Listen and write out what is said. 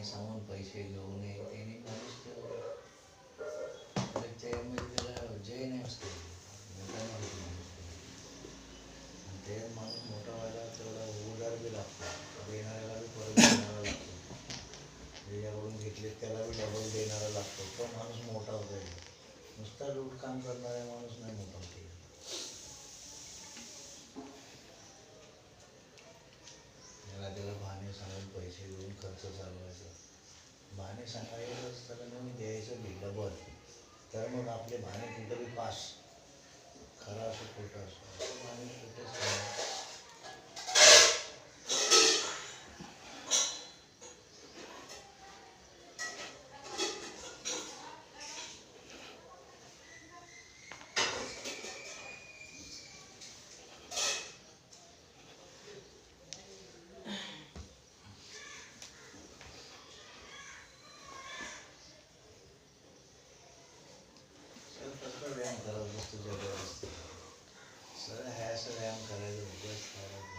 सांगून पैसे घेऊन ये त्यांनी माणूस त्यामध्ये त्याला जय नाही असतो मोठा माणूस आणि ते माणूस मोठा व्हायला तेवढा उदार बी लागतो देणाऱ्याला बी परत देणारा लागतो ज्याच्याकडून घेतले त्याला बी डबल देणारा लागतो तो माणूस मोठा होता नुसता लूट काम करणारा माणूस नाही मोठा होते त्याला बहाणे सांगून पैसे देऊन खर्च चालवायचा बहाणे सांगायचं तर मी द्यायचं बी डबल तर मग आपले बहाणे कुठंही पास खरा असो खोटं असो बहाणे कुठेच व्यायाम करत असतो जबरदस्ती सर हे असं व्यायाम करायचं उगाच करायचं